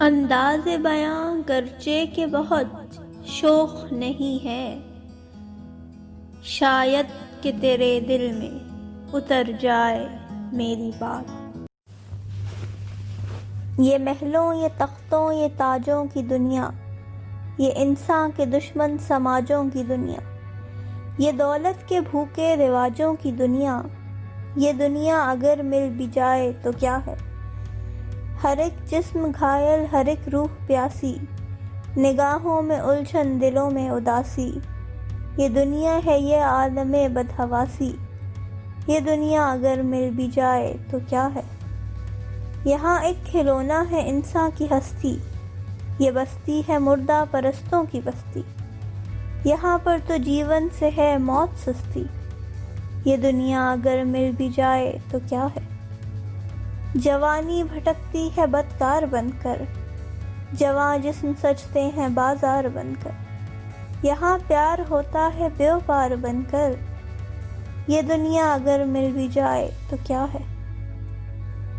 انداز بیاں گرچہ کہ بہت شوخ نہیں ہے، شاید کہ تیرے دل میں اتر جائے میری بات۔ یہ محلوں، یہ تختوں، یہ تاجوں کی دنیا، یہ انسان کے دشمن سماجوں کی دنیا، یہ دولت کے بھوکے رواجوں کی دنیا، یہ دنیا اگر مل بھی جائے تو کیا ہے؟ ہر ایک جسم گھائل، ہر ایک روح پیاسی، نگاہوں میں الجھن، دلوں میں اداسی، یہ دنیا ہے یہ عالم بدحواسی، یہ دنیا اگر مل بھی جائے تو کیا ہے؟ یہاں ایک کھلونا ہے انسان کی ہستی، یہ بستی ہے مردہ پرستوں کی بستی، یہاں پر تو جیون سے ہے موت سستی، یہ دنیا اگر مل بھی جائے تو کیا ہے؟ جوانی بھٹکتی ہے بدکار بن کر، جواں جسم سجتے ہیں بازار بن کر، یہاں پیار ہوتا ہے بیوپار بن کر، یہ دنیا اگر مل بھی جائے تو کیا ہے؟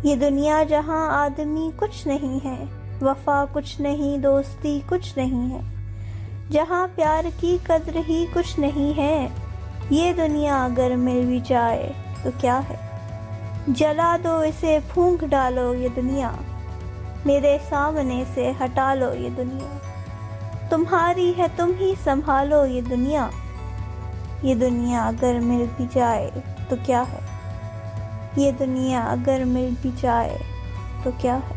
یہ دنیا جہاں آدمی کچھ نہیں ہے، وفا کچھ نہیں، دوستی کچھ نہیں ہے، جہاں پیار کی قدر ہی کچھ نہیں ہے، یہ دنیا اگر مل بھی جائے تو کیا ہے؟ جلا دو اسے، پھونک ڈالو یہ دنیا، میرے سامنے سے ہٹا لو یہ دنیا، تمہاری ہے تم ہی سنبھالو یہ دنیا، یہ دنیا اگر مل بھی جائے تو کیا ہے؟ یہ دنیا اگر مل بھی جائے تو کیا ہے؟